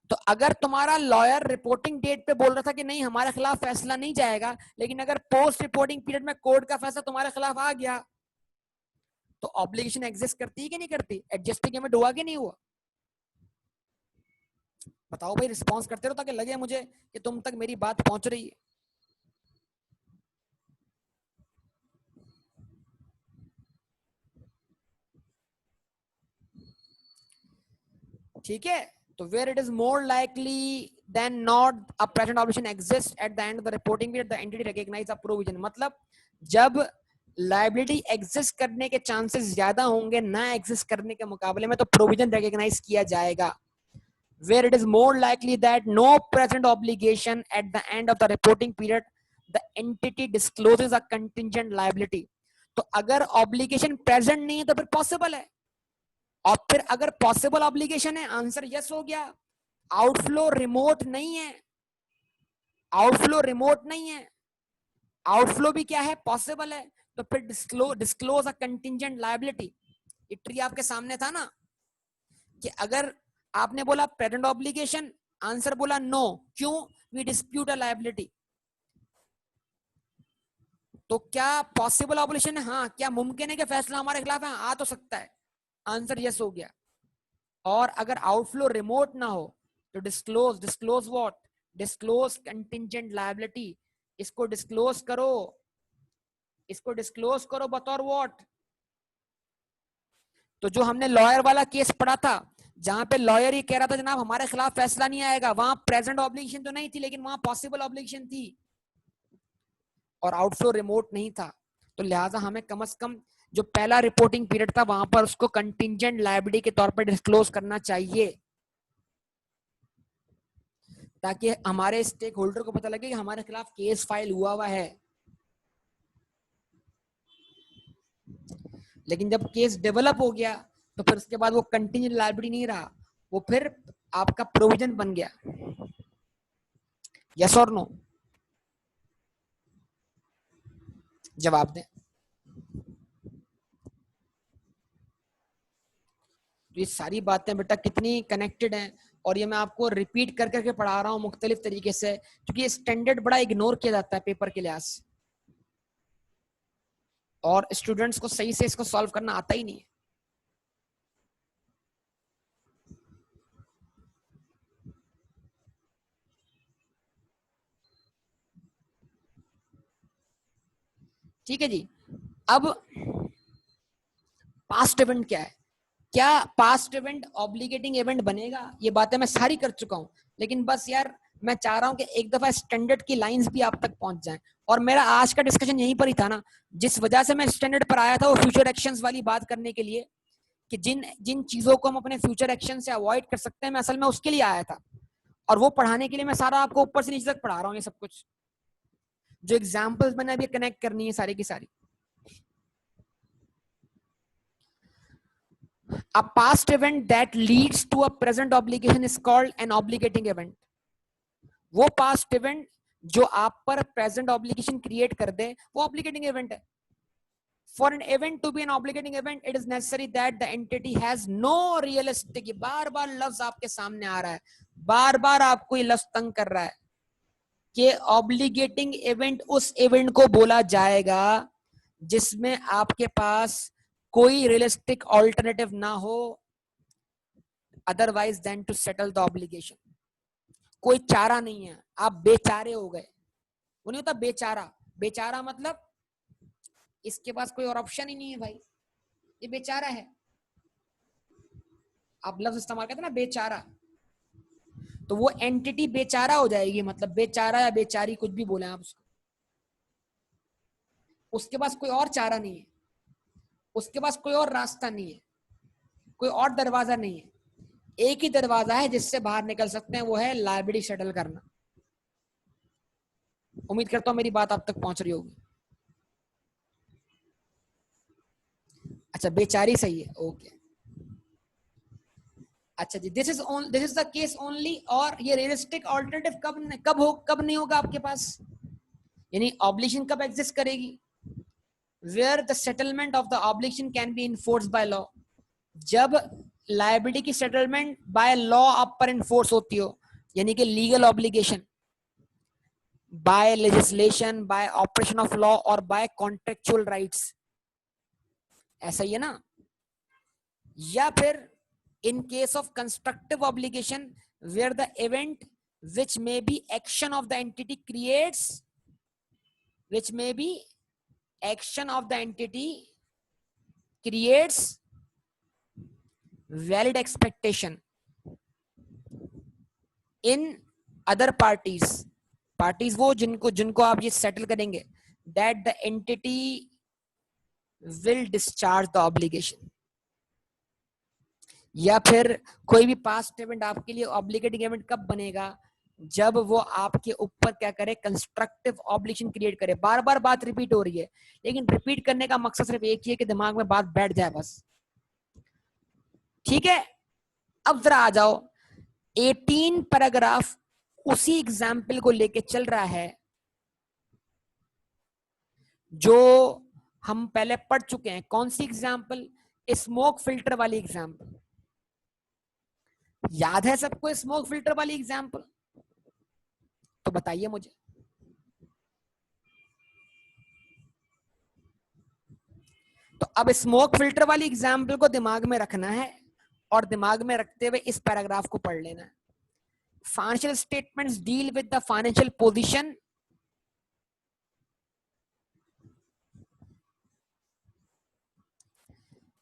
तो अगर तुम्हारा लॉयर रिपोर्टिंग डेट पे बोल रहा था कि नहीं हमारे खिलाफ फैसला नहीं जाएगा, लेकिन अगर पोस्ट रिपोर्टिंग पीरियड में कोर्ट का फैसला तुम्हारे खिलाफ आ गया, तो ऑब्लिगेशन एग्जिस्ट करती है कि नहीं करती? एडजस्टिंग इवेंट हुआ कि नहीं हुआ? बताओ भाई, रिस्पॉन्स करते रहो ताकि लगे मुझे कि तुम तक मेरी बात पहुंच रही है। ठीक है, तो where it is more likely then not a present obligation exists at the end of the reporting period, the entity recognize a provision. मतलब जब लाइबिलिटी एग्जिस्ट करने के चांसेस ज्यादा होंगे ना एग्जिस्ट करने के मुकाबले में, तो प्रोविजन रिकॉग्नाइज किया जाएगा. Where it is more likely that no present obligation at the end of the reporting period, the entity discloses a contingent liability. तो अगर ऑब्लिगेशन प्रेजेंट नहीं है तो फिर पॉसिबल है, और फिर अगर पॉसिबल ऑब्लिगेशन है, आंसर यस हो गया. आउटफ्लो रिमोट नहीं है, आउटफ्लो रिमोट नहीं है, आउटफ्लो भी क्या है, पॉसिबल है. तो फिर डिस्क्लोज अ कंटिंजेंट लायबिलिटी. ये ट्री आपके सामने था ना, कि अगर आपने बोला प्रेजेंट ऑब्लिगेशन, आंसर बोला नो, क्यों, वी डिस्प्यूट अ लायबिलिटी. तो क्या पॉसिबल ऑब्लिगेशन है, हाँ. क्या मुमकिन है कि फैसला हमारे खिलाफ है, आ तो सकता है, आंसर यस हो गया. और अगर आउटफ्लो रिमोट ना हो तो disclose what, disclose contingent liability. इसको डिस्क्लोज करो, इसको डिस्क्लोज करो बतौर व्हाट. तो जो हमने लॉयर वाला केस पढ़ा था, जहां पे लॉयर ये कह रहा था जनाब हमारे खिलाफ फैसला नहीं आएगा, वहां प्रेजेंट ऑब्लिगेशन तो नहीं थी, लेकिन वहां पॉसिबल ऑब्लिगेशन थी और आउटफ्लो रिमोट नहीं था. तो लिहाजा हमें कम से कम जो पहला रिपोर्टिंग पीरियड था वहां पर उसको कंटिंजेंट लायबिलिटी के तौर पर डिस्क्लोज करना चाहिए, ताकि हमारे स्टेक होल्डर को पता लगे कि हमारे खिलाफ केस फाइल हुआ है. लेकिन जब केस डेवलप हो गया तो फिर उसके बाद वो कंटिन्यू लायबिलिटी नहीं रहा, वो फिर आपका प्रोविजन बन गया. यस और नो, जवाब दें. तो ये सारी बातें बेटा कितनी कनेक्टेड हैं, और ये मैं आपको रिपीट कर करके पढ़ा रहा हूँ मुख्तलिफ तरीके से, क्योंकि ये स्टैंडर्ड बड़ा इग्नोर किया जाता है पेपर के लिहाज से, और स्टूडेंट्स को सही से इसको सॉल्व करना आता ही नहीं है. ठीक है जी. अब पास्ट इवेंट क्या है, क्या पास्ट इवेंट ऑब्लिगेटिंग इवेंट बनेगा, ये बातें मैं सारी कर चुका हूं, लेकिन बस यार मैं चाह रहा हूं कि एक दफा स्टैंडर्ड की लाइंस भी आप तक पहुंच जाएं. और मेरा आज का डिस्कशन यहीं पर ही था ना, जिस वजह से मैं स्टैंडर्ड पर आया था वो फ्यूचर एक्शंस वाली बात करने के लिए, कि जिन जिन चीजों को हम अपने फ्यूचर एक्शन से अवॉइड कर सकते हैं, मैं असल में उसके लिए आया था, और वो पढ़ाने के लिए मैं सारा आपको ऊपर से नीचे तक पढ़ा रहा हूँ. ये सब कुछ जो एग्जाम्पल्स मैंने अभी कनेक्ट करनी है सारी की सारी. A past event that leads to a present obligation is called an obligating event. वो past event जो आप पर present obligation create कर दे, वो obligating event है. For an event to be an obligating event, it is necessary that the entity has no realistic. बार बार लफ्ज आपके सामने आ रहा है, बार बार आपको ये लफ्ज तंग कर रहा है कि obligating event उस event को बोला जाएगा जिसमें आपके पास कोई रियलिस्टिक ऑल्टरनेटिव ना हो otherwise then to settle the obligation. कोई चारा नहीं है, आप बेचारे हो गए. वो नहीं होता बेचारा, बेचारा मतलब इसके पास कोई और ऑप्शन ही नहीं है भाई, ये बेचारा है. आप लफ्ज इस्तेमाल करते हैं ना बेचारा, तो वो एंटिटी बेचारा हो जाएगी, मतलब बेचारा या बेचारी कुछ भी बोले आप उसको. उसके पास कोई और चारा नहीं है, उसके पास कोई और रास्ता नहीं है, कोई और दरवाजा नहीं है. एक ही दरवाजा है जिससे बाहर निकल सकते हैं, वो है लायबिलिटी सेटल करना. उम्मीद करता हूं मेरी बात आप तक पहुंच रही होगी. अच्छा बेचारी सही है, ओके. अच्छा जी, this is the case only. और ये रियलिस्टिक ऑल्टरनेटिव कब नहीं होगा आपके पास, यानी ऑब्लिगेशन कब एग्जिस्ट करेगी, where the settlement of the obligation can be enforced by law. जब लायबिलिटी की सेटलमेंट बाय लॉ आप पर इन्फोर्स होती हो, यानी कि legal obligation by legislation, by operation of law और बाय कॉन्ट्रेक्चुअल राइट्स, ऐसा ही है ना. या फिर in case of constructive obligation where the event which may be action of the entity creates, which may be action of the entity creates valid expectation in other parties, parties वो जिनको जिनको आप ये सेटल करेंगे, that the entity will discharge the obligation. या फिर कोई भी पास्ट इवेंट आपके लिए ऑब्लिगेटिंग इवेंट कब बनेगा, जब वो आपके ऊपर क्या करे, कंस्ट्रक्टिव ऑब्लिगेशन क्रिएट करे। बार बार बात रिपीट हो रही है, लेकिन रिपीट करने का मकसद सिर्फ एक ही है कि दिमाग में बात बैठ जाए बस। ठीक है, अब जरा आ जाओ, 18 पैराग्राफ उसी एग्जाम्पल को लेके चल रहा है जो हम पहले पढ़ चुके हैं। कौन सी एग्जाम्पल? स्मोक फिल्टर वाली एग्जाम्पल। याद है सबको स्मोक फिल्टर वाली एग्जाम्पल? तो बताइए मुझे। तो अब स्मोक फिल्टर वाली एग्जाम्पल को दिमाग में रखना है और दिमाग में रखते हुए इस पैराग्राफ को पढ़ लेना है। Financial statements deal with the financial position,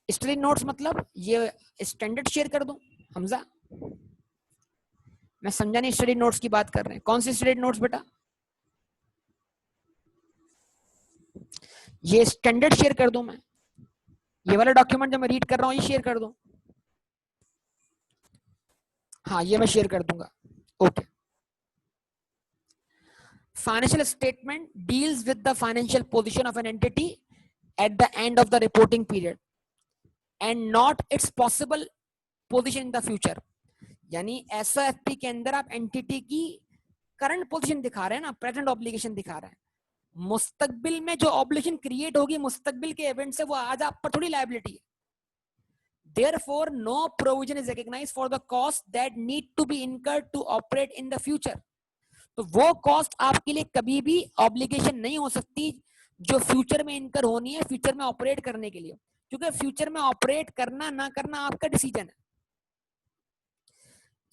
study notes मतलब ये स्टैंडर्ड शेयर कर दूं हमजा? मैं समझा नहीं, स्टडी नोट्स की बात कर रहे हैं। कौन सी स्टडी नोट्स बेटा? ये स्टैंडर्ड शेयर कर दूं मैं? ये वाला डॉक्यूमेंट जो मैं रीड कर रहा हूं ये शेयर कर दूं? हाँ ये मैं शेयर कर दूंगा। Okay. Financial statement deals with the financial position of an entity eight the end of the reporting period and not it's possible position in the future. यानी एसओएफपी के अंदर आप एंटिटी की करंट पोजीशन दिखा रहे हैं ना, प्रेजेंट ऑब्लिगेशन दिखा रहे हैं। मुस्तकबिल में जो ऑब्लिगेशन क्रिएट होगी मुस्तकबिल के इवेंट से, वो आज आप पर थोड़ी लायबिलिटी है। Therefore, no provision is recognized for the cost that need to be incurred to operate in the future. तो वो कॉस्ट आपके लिए कभी भी ऑब्लिगेशन नहीं हो सकती जो फ्यूचर में इनकर होनी है, फ्यूचर में ऑपरेट करने के लिए, क्योंकि फ्यूचर में ऑपरेट करना ना करना आपका डिसीजन है।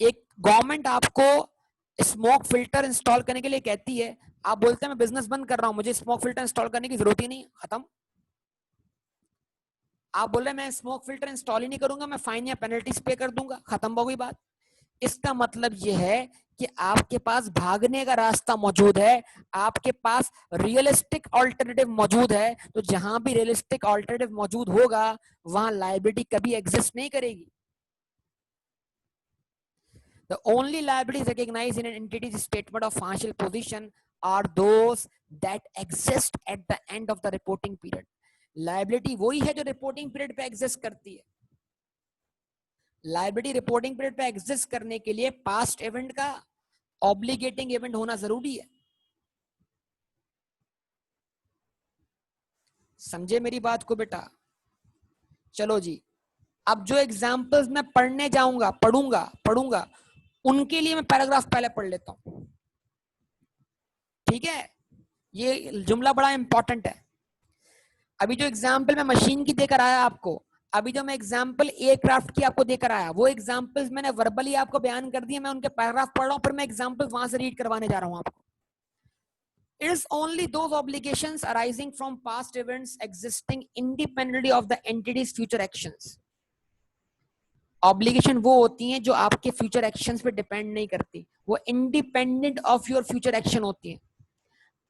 एक गवर्नमेंट आपको स्मोक फिल्टर इंस्टॉल करने के लिए कहती है, आप बोलते हैं मैं बिजनेस बंद कर रहा हूं, मुझे स्मोक फिल्टर इंस्टॉल करने की जरूरत ही नहीं, खत्म। आप बोल रहे मैं स्मोक फिल्टर इंस्टॉल ही नहीं करूंगा, मैं फाइन या पेनल्टीज पे कर दूंगा, खत्म हो गई बात। इसका मतलब यह है कि आपके पास भागने का रास्ता मौजूद है, आपके पास रियलिस्टिक ऑल्टरनेटिव मौजूद है। तो जहां भी रियलिस्टिक ऑल्टरनेटिव मौजूद होगा वहां लायबिलिटी कभी एग्जिस्ट नहीं करेगी। The only liabilities recognized in an entity's statement of financial position are those that exist at the end of the reporting period. Liability वही है जो रिपोर्टिंग पीरियड पे एग्जिस्ट करती है। लायबिलिटी रिपोर्टिंग पीरियड पे एग्जिस्ट करने के लिए पास्ट इवेंट का ऑब्लिगेटिंग इवेंट होना जरूरी है। समझे मेरी बात को बेटा? चलो जी, अब जो एग्जांपल्स मैं पढ़ने जाऊंगा, पढ़ूंगा उनके लिए मैं पैराग्राफ पहले पढ़ लेता हूं। ठीक है, ये जुमला बड़ा इंपॉर्टेंट है। अभी जो एग्जाम्पल मैं मशीन की देकर आया आपको, अभी जो मैं एग्जाम्पल एयरक्राफ्ट की आपको देकर आया, वो एग्जाम्पल्स मैंने वर्बली आपको बयान कर दिए, मैं उनके पैराग्राफ पढ़ रहा हूं, फिर मैं एग्जाम्पल वहां से रीड करवाने जा रहा हूं आपको। It is only those obligations arising from past events existing independently of the entity's future actions. Obligation वो होती हैं जो आपके फ्यूचर एक्शंस पे डिपेंड नहीं करती, वो independent of your future action होती हैं।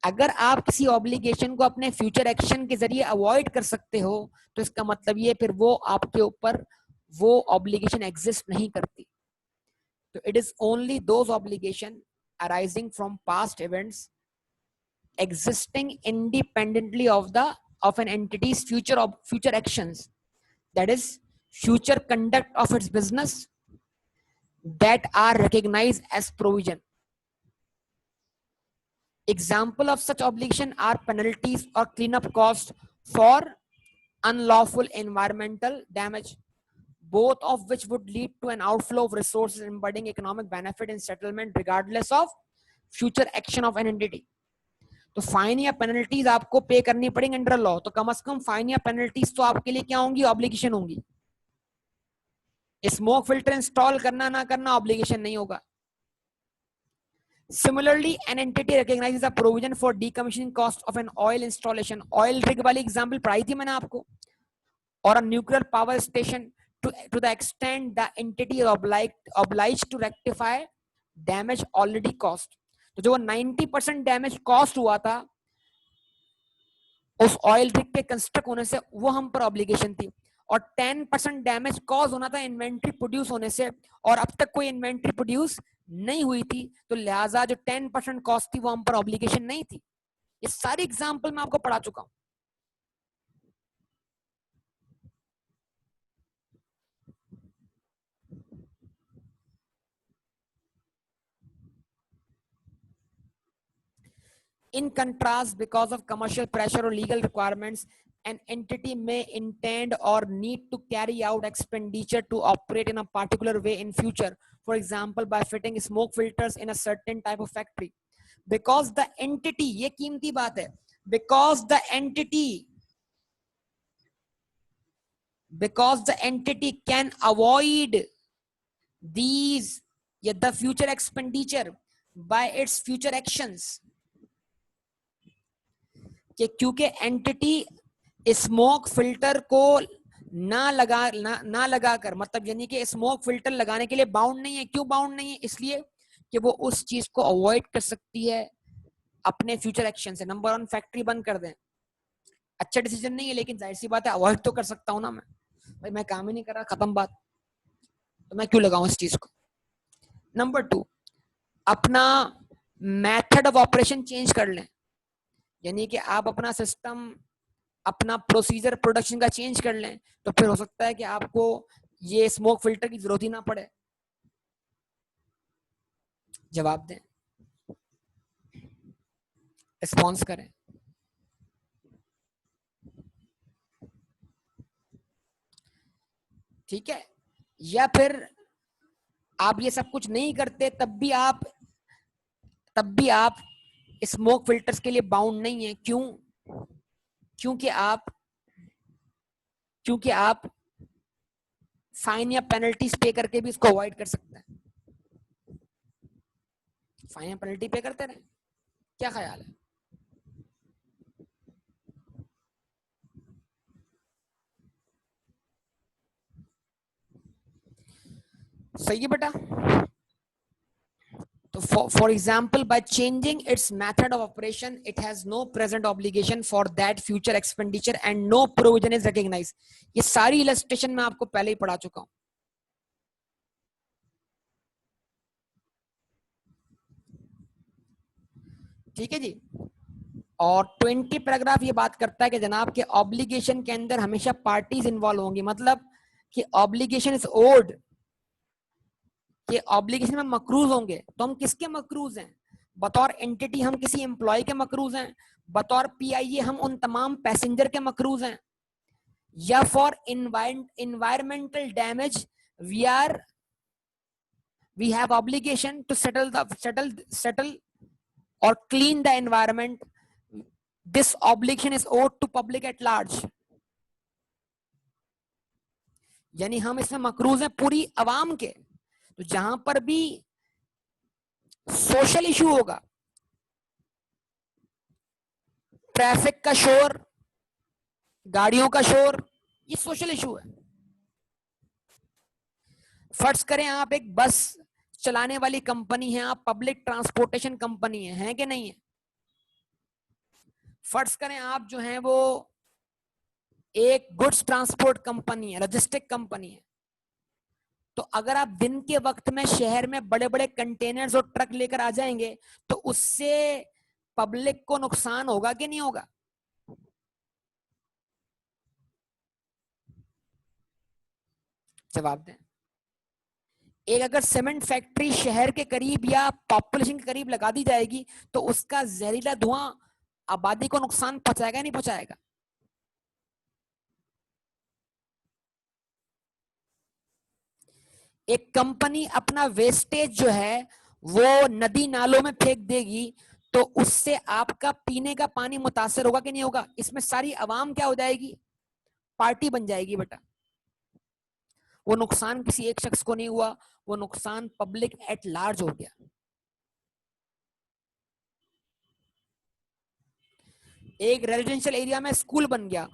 अगर आप किसी ऑब्लिगेशन को अपने फ्यूचर एक्शन के जरिए अवॉइड कर सकते हो तो इसका मतलब ये फिर वो आपके ऊपर वो ऑब्लिगेशन एग्जिस्ट नहीं करती। तो it is only those obligation arising from past events existing independently of an entity's future actions, that is future conduct of its business, that are recognized as provision. Example of such obligation are penalties or cleanup costs for unlawful environmental damage, both of which would lead to an outflow of resources embedding economic benefit in settlement regardless of future action of an entity. तो फाइन या पेनल्टीज आपको पे करनी पड़ेंगी अंडर लॉ, तो कम से कम फाइन या पेनल्टीज तो आपके लिए क्या होंगी? ऑब्लिगेशन होंगी। स्मोक फिल्टर इंस्टॉल करना ना करना ऑब्लिगेशन नहीं होगा। Similarly, an entity recognizes a provision for decommissioning cost of an oil installation, oil rig वाली एग्जांपल पढ़ाई थी मैंने आपको, or a nuclear power station to the extent the entity is obliged to rectify damage already cost. तो जो 90% डैमेज कॉस्ट हुआ था उस ऑयल रिग के कंस्ट्रक्ट होने से, वो हम पर ऑब्लिगेशन थी। और 10% डैमेज कॉज होना था इन्वेंट्री प्रोड्यूस होने से, और अब तक कोई इन्वेंट्री प्रोड्यूस नहीं हुई थी, तो लिहाजा जो 10% कॉस्ट थी वो हम पर ऑब्लिगेशन नहीं थी। ये सारी एग्जांपल मैं आपको पढ़ा चुका हूं। In contrast, because of commercial pressure or legal requirements, an entity may intend or need to carry out expenditure to operate in a particular way in future. For example, by fitting smoke filters in a certain type of factory. Because the entity, ये कीमती बात है, because the entity can avoid these, the future expenditure by its future actions. कि क्योंकि एंटिटी स्मोक फिल्टर को ना लगाकर, मतलब यानी कि स्मोक फिल्टर लगाने के लिए बाउंड नहीं है। क्यों बाउंड नहीं है? इसलिए कि वो उस चीज को अवॉइड कर सकती है अपने फ्यूचर एक्शन से। नंबर 1, फैक्ट्री बंद कर दें, अच्छा डिसीजन नहीं है, लेकिन जाहिर सी बात है अवॉइड तो कर सकता हूं ना मैं। भाई मैं काम ही नहीं कर रहा, खत्म बात, तो मैं क्यों लगाऊं इस चीज को। नंबर 2, अपना मेथड ऑफ ऑपरेशन चेंज कर लें, यानी कि आप अपना सिस्टम, अपना प्रोसीजर प्रोडक्शन का चेंज कर लें, तो फिर हो सकता है कि आपको ये स्मोक फिल्टर की जरूरत ही ना पड़े। जवाब दें, रिस्पॉन्स करें। ठीक है, या फिर आप ये सब कुछ नहीं करते तब भी आप स्मोक फिल्टर्स के लिए बाउंड नहीं है। क्यों? क्योंकि आप फाइन या पेनल्टीज पे करके भी इसको अवॉइड कर सकते हैं। फाइन या पेनल्टी पे करते रहे, क्या ख्याल है? सही है बेटा। तो for example, by changing its method of operation, it has no present obligation for that future expenditure and no provision is recognized. ये सारी illustration मैं आपको पहले ही पढ़ा चुका हूं। ठीक है जी। और 20 पैराग्राफ ये बात करता है कि जनाब के ऑब्लिगेशन के अंदर हमेशा पार्टीज इन्वॉल्व होंगी, मतलब कि ऑब्लिगेशन इज ओड, कि ऑब्लिगेशन में मकरूज होंगे। तो हम किसके मकरूज हैं? बतौर एंटिटी हम किसी एम्प्लॉय के मकरूज हैं, बतौर पीआईए हम उन तमाम पैसेंजर के मकरूज हैं, या for environmental damage we have obligation to settle or clean the environment. This obligation is owed to public at large. यानी हम इसमें मकरूज हैं पूरी अवाम के। तो जहां पर भी सोशल इशू होगा, ट्रैफिक का शोर, गाड़ियों का शोर, ये सोशल इशू है। फर्ज करें आप एक बस चलाने वाली कंपनी है, आप पब्लिक ट्रांसपोर्टेशन कंपनी है कि नहीं है? फर्ज करें आप जो है वो एक गुड्स ट्रांसपोर्ट कंपनी है, लॉजिस्टिक कंपनी है। तो अगर आप दिन के वक्त में शहर में बड़े बड़े कंटेनर्स और ट्रक लेकर आ जाएंगे तो उससे पब्लिक को नुकसान होगा कि नहीं होगा? जवाब दें। एक अगर सीमेंट फैक्ट्री शहर के करीब या पॉपुलेशन के करीब लगा दी जाएगी तो उसका जहरीला धुआं आबादी को नुकसान पहुंचाएगा नहीं पहुंचाएगा? एक कंपनी अपना वेस्टेज जो है वो नदी नालों में फेंक देगी तो उससे आपका पीने का पानी मुतासर होगा कि नहीं होगा? इसमें सारी आवाम क्या हो जाएगी? पार्टी बन जाएगी बेटा। वो नुकसान किसी एक शख्स को नहीं हुआ, वो नुकसान पब्लिक एट लार्ज हो गया। एक रेजिडेंशियल एरिया में स्कूल बन गया,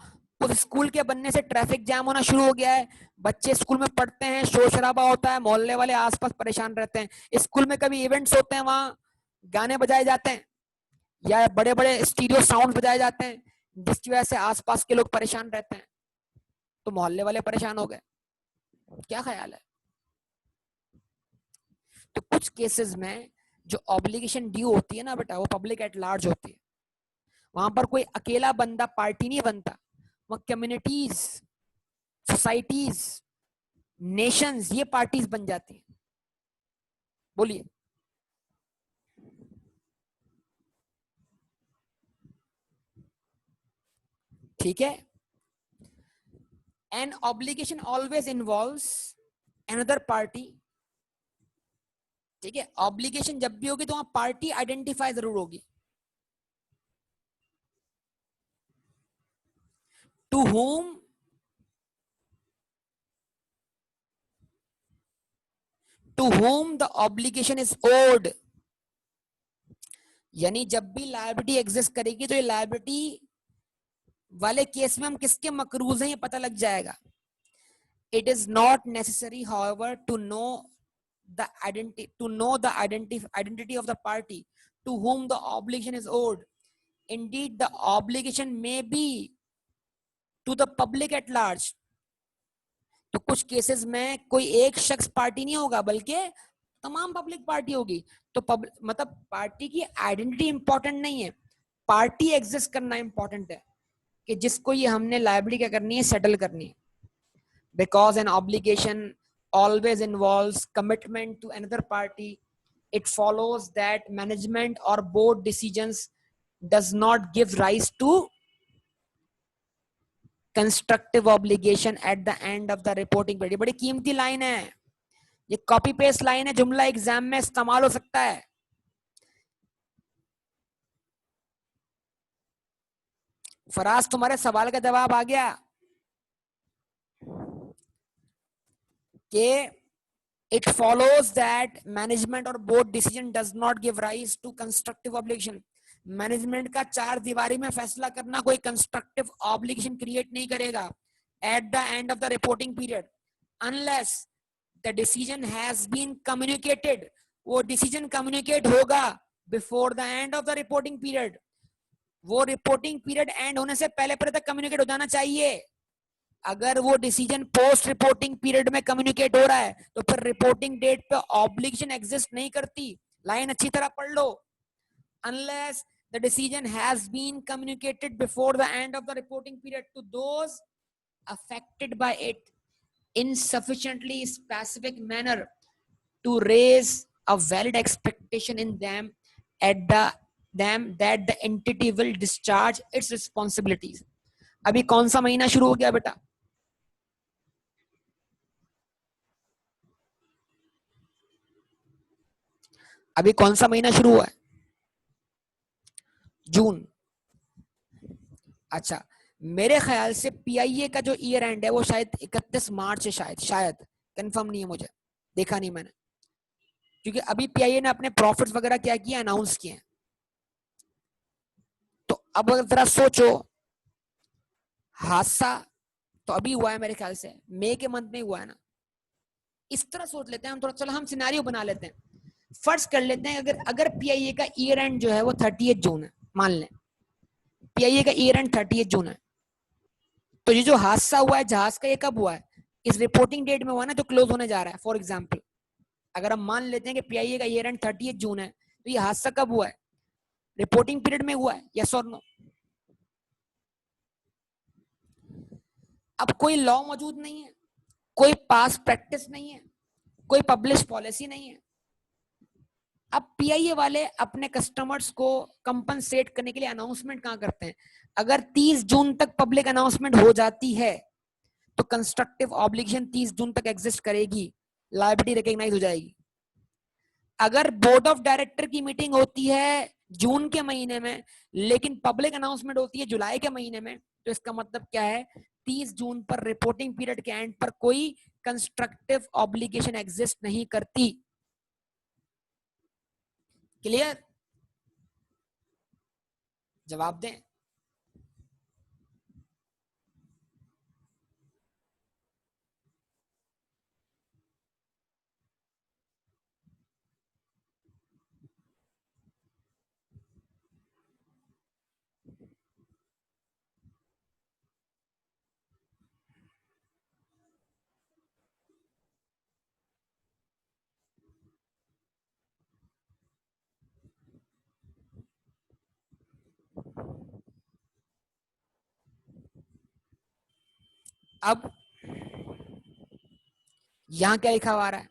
उस स्कूल के बनने से ट्रैफिक जाम होना शुरू हो गया है, बच्चे स्कूल में पढ़ते हैं, शोर शराबा होता है, मोहल्ले वाले आसपास परेशान रहते हैं, स्कूल में कभी इवेंट्स होते हैं, वहां गाने बजाए जाते हैं या बड़े बड़े स्टीरियो साउंड बजाए जाते हैं, जिसकी वजह से आसपास के लोग परेशान रहते हैं, तो मोहल्ले वाले परेशान हो गए। क्या ख्याल है? तो कुछ केसेस में जो ऑब्लिगेशन ड्यू होती है ना बेटा, वो पब्लिक एट लार्ज होती है। वहां पर कोई अकेला बंदा पार्टी नहीं बनता, वह कम्युनिटीज, सोसाइटीज, नेशंस, ये पार्टीज बन जाती हैं। बोलिए। ठीक है। An obligation always involves another party. ठीक है, ऑब्लिगेशन जब भी होगी तो वहां पार्टी आइडेंटिफाई जरूर होगी। To whom the obligation is owed, यानी जब भी लायबिलिटी एग्जिस्ट करेगी तो ये लायबिलिटी वाले केस में हम किसके मकरूज हैं ये पता लग जाएगा। It is not necessary, however, to know the identity of the party to whom the obligation is owed. Indeed, the obligation may be to the public at large. तो कुछ केसेस में कोई एक शख्स पार्टी नहीं होगा बल्कि तमाम पब्लिक पार्टी होगी। तो मतलब पार्टी की आइडेंटिटी इंपॉर्टेंट नहीं है, पार्टी एग्जिस्ट करना इंपॉर्टेंट है कि जिसको ये हमने लायबिलिटी क्या करनी है, सेटल करनी है। Because an obligation always involves commitment to another party, it follows that management or board decisions does not give rise to constructive obligation at the end of the reporting period। बड़ी कीमती लाइन है ये, कॉपी पेस्ट लाइन है, जुमला एग्जाम में इस्तेमाल हो सकता है। फराज, तुम्हारे सवाल का जवाब आ गया कि it follows that management or board decision does not give rise to constructive obligation। Management का चार दीवारी में फैसला करना कोई कंस्ट्रक्टिव ऑब्लिगेशन क्रिएट नहीं करेगा at the end of the reporting period, unless the decision has been communicated. वो डिसीजन कम्युनिकेट होगा before the end of the reporting period. वो रिपोर्टिंग पीरियड एंड होने से पहले पहले तक कम्युनिकेट हो जाना चाहिए। अगर वो डिसीजन पोस्ट रिपोर्टिंग पीरियड में कम्युनिकेट हो रहा है तो फिर रिपोर्टिंग डेट पे ऑब्लिगेशन एग्जिस्ट नहीं करती। लाइन अच्छी तरह पढ़ लो। unless the decision has been communicated before the end of the reporting period to those affected by it in sufficiently specific manner to raise a valid expectation in them that the entity will discharge its responsibilities। अभी कौन सा महीना शुरू हो गया बेटा? अभी कौन सा महीना शुरू हुआ है? जून। अच्छा, मेरे ख्याल से पीआईए का जो ईयर एंड है वो शायद 31 मार्च है, शायद कंफर्म नहीं है, मुझे देखा नहीं मैंने, क्योंकि अभी पीआईए ने अपने प्रॉफिट्स वगैरह क्या किया, अनाउंस किए हैं। तो अब अगर जरा सोचो, हादसा तो अभी हुआ है मेरे ख्याल से मई के मंथ में हुआ है ना। इस तरह सोच लेते हैं हम थोड़ा, चलो हम सिनेरियो बना लेते हैं, फर्ज कर लेते हैं अगर पीआईए का ईयर एंड जो है वो 30 जून है, मान लें पीआईए का ईयर एंड 30 जून है, तो ये जो हादसा हुआ है जहाज का, ये कब हुआ है? इस रिपोर्टिंग डेट में हुआ ना जो क्लोज होने जा रहा है। फॉर एग्जाम्पल अगर हम मान लेते हैं कि पीआईए का ईयर एंड 30 जून है, तो ये हादसा कब हुआ है? रिपोर्टिंग पीरियड में हुआ है, यस और नो? अब कोई लॉ मौजूद नहीं है, कोई पास प्रैक्टिस नहीं है, कोई पब्लिश पॉलिसी नहीं है। अब पीआईए वाले अपने कस्टमर्स को कंपनसेट करने के लिए अनाउंसमेंट कहां करते हैं? अगर 30 जून तक पब्लिक अनाउंसमेंट हो जाती है तो कंस्ट्रक्टिव ऑब्लिगेशन 30 जून तक एग्जिस्ट करेगी, लायबिलिटी रिकॉग्नाइज हो जाएगी। अगर बोर्ड ऑफ डायरेक्टर की मीटिंग होती है जून के महीने में लेकिन पब्लिक अनाउंसमेंट होती है जुलाई के महीने में, तो इसका मतलब क्या है? 30 जून पर रिपोर्टिंग पीरियड के एंड पर कोई कंस्ट्रक्टिव ऑब्लिगेशन एग्जिस्ट नहीं करती। क्लियर? जवाब दें। अब यहां क्या लिखा हुआ है,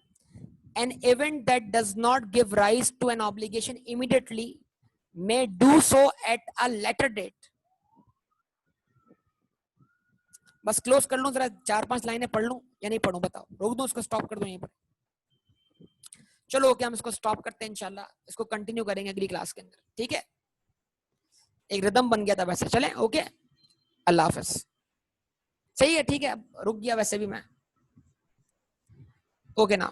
an event that does not give rise to an obligation immediately may do so at a later date. बस क्लोज कर लूं, जरा 4-5 लाइनें पढ़ लूं या नहीं पढ़ूं, बताओ, रोक दूं इसको, स्टॉप कर दूं यहीं पर? चलो ओके, हम इसको स्टॉप करते हैं, इंशाल्लाह इसको कंटिन्यू करेंगे अगली क्लास के अंदर, ठीक है? एक रिदम बन गया था वैसे, चले ओके, अल्लाह हाफिज। सही है, ठीक है, रुक गया वैसे भी मैं, ओके ना।